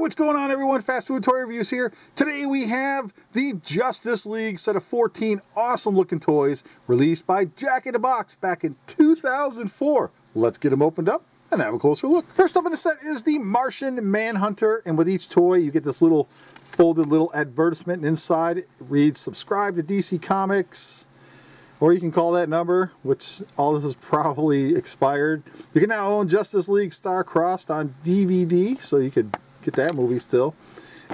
what's going on, everyone? Fast Food Toy Reviews here. Today we have the Justice League set of 14 awesome looking toys released by Jack in the Box back in 2004. Let's get them opened up and have a closer look. First up in the set is the Martian Manhunter, and with each toy you get this little folded little advertisement, and inside it reads subscribe to DC Comics, or you can call that number, which all this is probably expired. You can now own Justice League Star-Crossed on DVD, so you could get that movie still.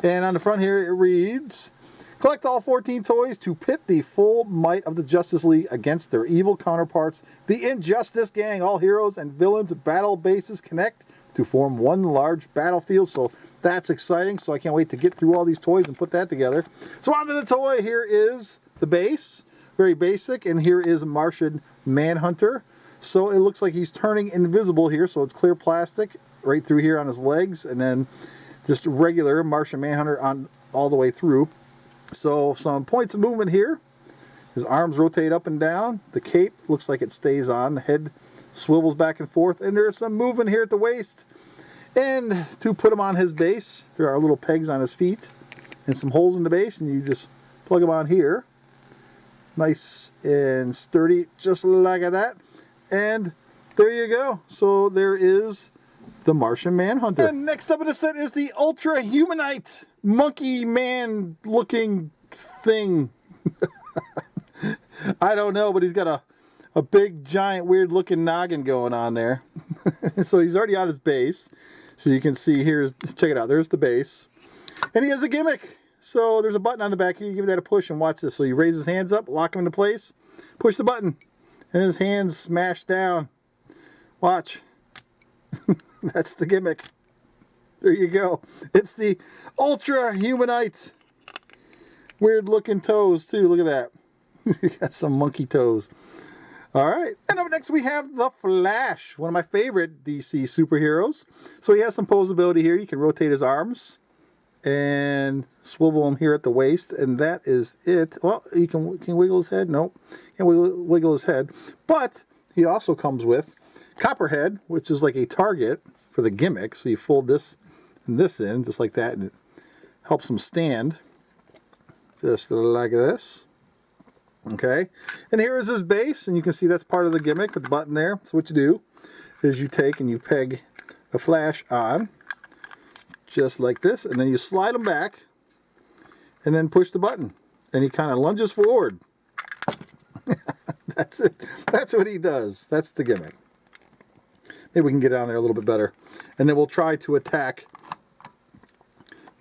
And on the front here it reads, collect all 14 toys to pit the full might of the Justice League against their evil counterparts, the Injustice Gang. All heroes and villains battle bases connect to form one large battlefield. So that's exciting. So I can't wait to get through all these toys and put that together. So onto the toy. Here is the base. Very basic. And here is Martian Manhunter. So it looks like he's turning invisible here. So it's clear plastic right through here on his legs. And then just regular Martian Manhunter on all the way through. So some points of movement here. His arms rotate up and down. The cape looks like it stays on. The head swivels back and forth. And there's some movement here at the waist. And to put him on his base, there are little pegs on his feet and some holes in the base. And you just plug him on here. Nice and sturdy, just like that. And there you go. So there is the Martian Manhunter. And next up in the set is the Ultra Humanite monkey man looking thing. I don't know, but he's got a big giant weird looking noggin going on there. So he's already on his base. So you can see here's, check it out, there's the base. And he has a gimmick. So there's a button on the back here, you give that a push and watch this. So you raise his hands up, lock him into place, push the button, and his hands smash down. Watch. That's the gimmick. There you go. It's the Ultra Humanite. Weird looking toes too, look at that. You got some monkey toes. Alright, and up next we have the Flash, one of my favorite DC superheroes. So he has some posability here. You can rotate his arms and swivel him here at the waist, and that is it. Well, you can wiggle his head. Nope, can't wiggle his head. But he also comes with Copperhead, which is like a target for the gimmick. So you fold this and this in, just like that, and it helps him stand. Just like this. Okay, and here is his base, and you can see that's part of the gimmick with the button there. So what you do is you take and you peg the Flash on, just like this, and then you slide him back, and then push the button, and he kind of lunges forward. That's it. That's what he does. That's the gimmick. Maybe we can get it on there a little bit better. And then we'll try to attack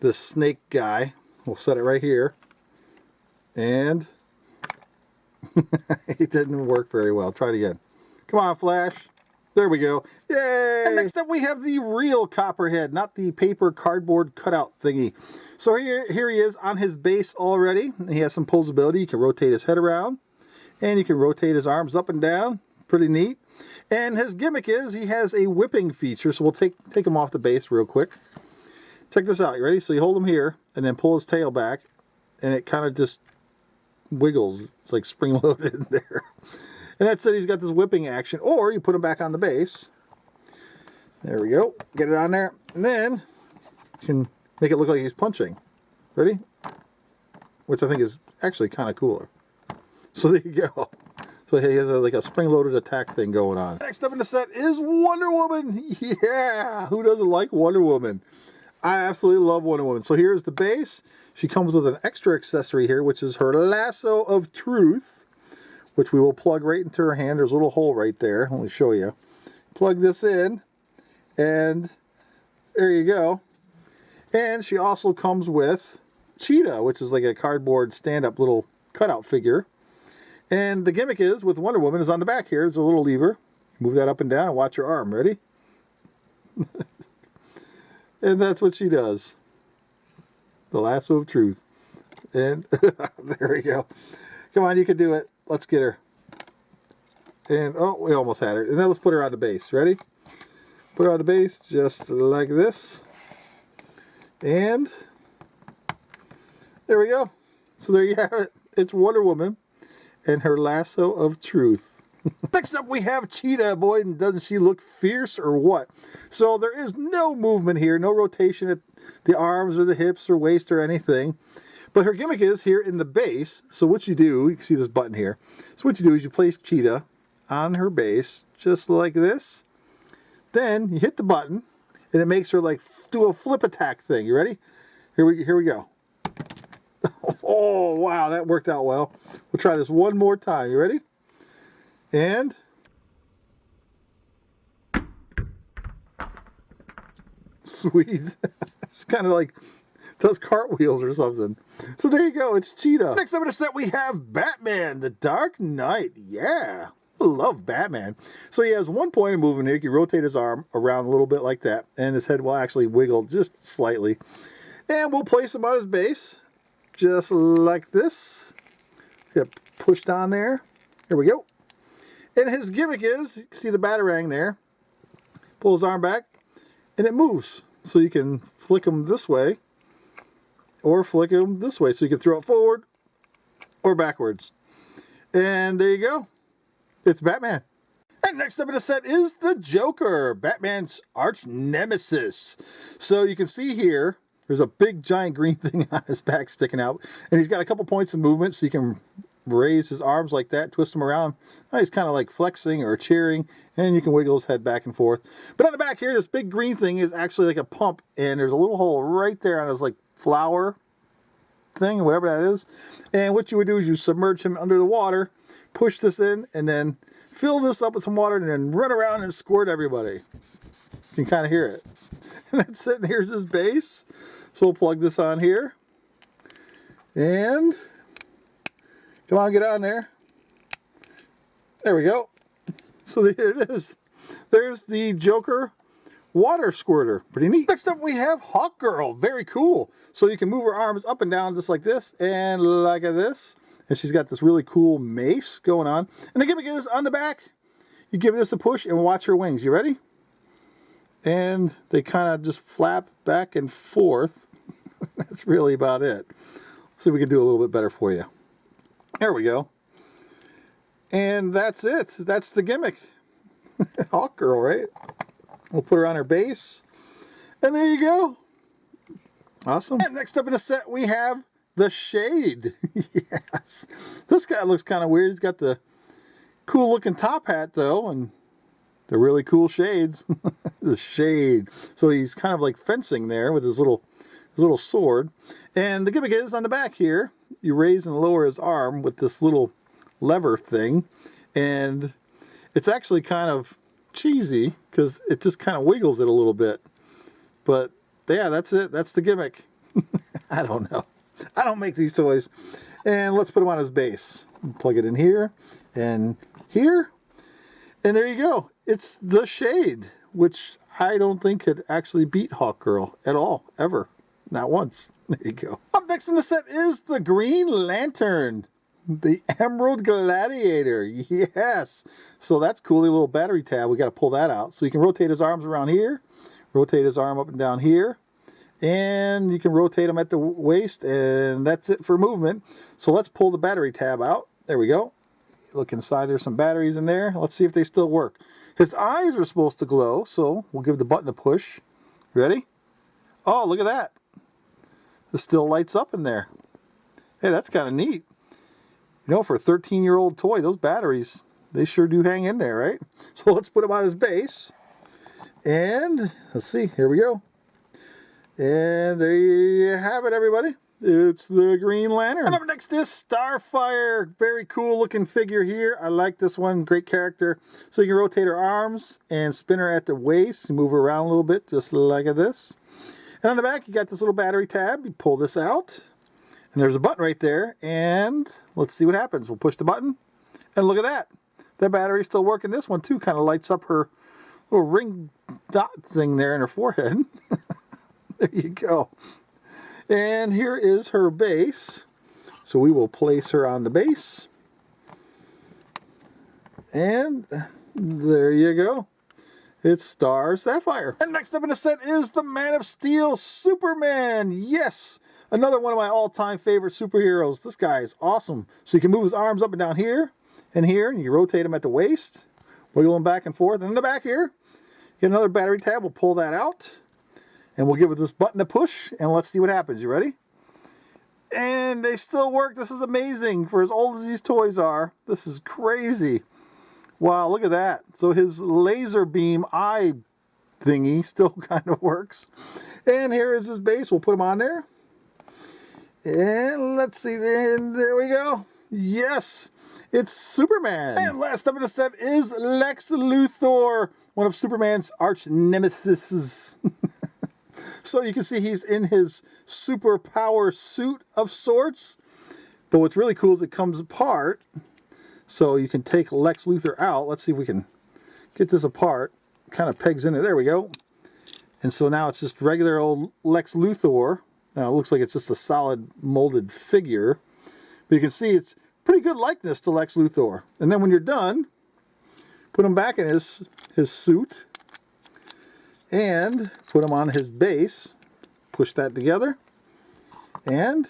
the snake guy. We'll set it right here. And it didn't work very well. Try it again. Come on, Flash. There we go. Yay! And next up we have the real Copperhead, not the paper cardboard cutout thingy. So here he is on his base already. He has some posability. You can rotate his head around. And you can rotate his arms up and down. Pretty neat. And his gimmick is he has a whipping feature. So we'll take him off the base real quick. Check this out. You ready? So you hold him here and then pull his tail back. And it kind of just wiggles. It's like spring-loaded in there. And that's it. He's got this whipping action. Or you put him back on the base. There we go. Get it on there. And then you can make it look like he's punching. Ready? Which I think is actually kind of cooler. So there you go. So he has like a spring-loaded attack thing going on. Next up in the set is Wonder Woman. Yeah! Who doesn't like Wonder Woman? I absolutely love Wonder Woman. So here's the base. She comes with an extra accessory here, which is her lasso of truth, which we will plug right into her hand. There's a little hole right there. Let me show you. Plug this in, and there you go. And she also comes with Cheetah, which is like a cardboard stand-up little cutout figure. And the gimmick is, with Wonder Woman, is on the back here. There's a little lever. Move that up and down and watch her arm. Ready? And that's what she does. The lasso of truth. And there we go. Come on, you can do it. Let's get her. And, oh, we almost had her. And then let's put her on the base. Ready? Put her on the base just like this. And there we go. So there you have it. It's Wonder Woman and her lasso of truth. Next up we have Cheetah. Boy, doesn't she look fierce or what? So there is no movement here, no rotation at the arms or the hips or waist or anything. But her gimmick is here in the base. So what you do, you can see this button here. So what you do is you place Cheetah on her base, just like this. Then you hit the button, and it makes her like do a flip attack thing. You ready? Here we go. Oh, wow, that worked out well. We'll try this one more time. You ready? And sweet. It's kind of like does cartwheels or something. So there you go. It's Cheetah. Next up in the set we have Batman, the Dark Knight. Yeah, I love Batman. So he has one point of movement here. He can rotate his arm around a little bit like that, and his head will actually wiggle just slightly. And we'll place him on his base, just like this. Get pushed on there. Here we go. And his gimmick is, you can see the Batarang there. Pull his arm back, and it moves. So you can flick him this way, or flick him this way. So you can throw it forward or backwards. And there you go. It's Batman. And next up in the set is the Joker, Batman's arch nemesis. So you can see here, there's a big giant green thing on his back sticking out. And he's got a couple points of movement, so you can raise his arms like that, twist them around. Now he's kind of like flexing or cheering, and you can wiggle his head back and forth. But on the back here, this big green thing is actually like a pump, and there's a little hole right there on his like flower thing, whatever that is. And what you would do is you submerge him under the water, push this in, and then fill this up with some water, and then run around and squirt everybody. You can kind of hear it. And that's it. And here's his base. So we'll plug this on here. And come on, get on there. There we go. So here it is. There's the Joker water squirter. Pretty neat. Next up we have Hawkgirl. Very cool. So you can move her arms up and down just like this and like this. And she's got this really cool mace going on. And the gimmick is on the back. You give this a push and watch her wings. You ready? And they kind of just flap back and forth. That's really about it. Let's see if we can do a little bit better for you. There we go. And that's it. That's the gimmick. Hawkgirl, right? We'll put her on her base. And there you go. Awesome. And next up in the set, we have the Shade. Yes. This guy looks kind of weird. He's got the cool looking top hat, though, and the really cool shades. The Shade. So he's kind of like fencing there with his little sword. And the gimmick is on the back here, you raise and lower his arm with this little lever thing, and it's actually kind of cheesy because it just kind of wiggles it a little bit. But yeah, that's it. That's the gimmick. I don't know. I don't make these toys. And let's put him on his base. Plug it in here and here. And there you go. It's the Shade, which I don't think could actually beat Hawkgirl at all, ever. Not once. There you go. Up next in the set is the Green Lantern, the Emerald Gladiator. Yes. So that's cool. The little battery tab. We got to pull that out. So you can rotate his arms around here, rotate his arm up and down here, and you can rotate him at the waist, and that's it for movement. So let's pull the battery tab out. There we go. Look inside. There's some batteries in there. Let's see if they still work. His eyes are supposed to glow, so we'll give the button a push. Ready? Oh, look at that. It still lights up in there. Hey, that's kind of neat. You know, for a 13-year-old toy, those batteries, they sure do hang in there, right? So let's put him on his base. And let's see. Here we go. And there you have it, everybody. It's the Green Lantern. And up next is Starfire. Very cool looking figure here. I like this one. Great character. So you can rotate her arms and spin her at the waist. You move her around a little bit, just like this. And on the back, you got this little battery tab. You pull this out, and there's a button right there. And let's see what happens. We'll push the button, and look at that. That battery's still working. This one, too, kind of lights up her little ring dot thing there in her forehead. There you go. And here is her base. So we will place her on the base. And there you go. It's Sapphire. And next up in the set is the Man of Steel, Superman. Yes, another one of my all-time favorite superheroes. This guy is awesome. So you can move his arms up and down here. in here, and you rotate them at the waist, wiggle them back and forth. And in the back here, get another battery tab. We'll pull that out, and we'll give it this button a push, and let's see what happens. You ready? And they still work. This is amazing for as old as these toys are. This is crazy. Wow, look at that. So his laser beam eye thingy still kind of works. And here is his base. We'll put him on there. And let's see, and there we go. Yes, it's Superman. And last up in the set is Lex Luthor, one of Superman's arch nemesis. So you can see he's in his superpower suit of sorts. But what's really cool is it comes apart. So you can take Lex Luthor out. Let's see if we can get this apart. Kind of pegs in it. There we go. And so now it's just regular old Lex Luthor. Now it looks like it's just a solid molded figure. But you can see it's pretty good likeness to Lex Luthor. And then when you're done, put him back in his suit. And put him on his base. Push that together. And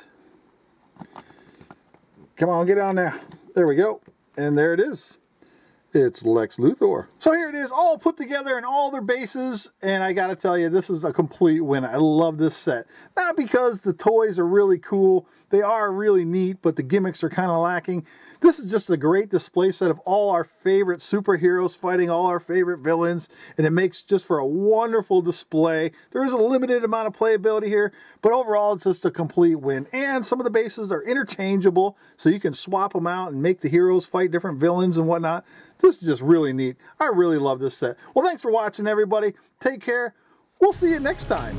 come on, get on there. There we go. And there it is. It's Lex Luthor. So here it is, all put together in all their bases, and I gotta tell you, this is a complete win. I love this set. Not because the toys are really cool, they are really neat, but the gimmicks are kind of lacking. This is just a great display set of all our favorite superheroes fighting all our favorite villains, and it makes just for a wonderful display. There is a limited amount of playability here, but overall it's just a complete win. And some of the bases are interchangeable, so you can swap them out and make the heroes fight different villains and whatnot. This is just really neat. I really love this set. Well, thanks for watching, everybody. Take care. We'll see you next time.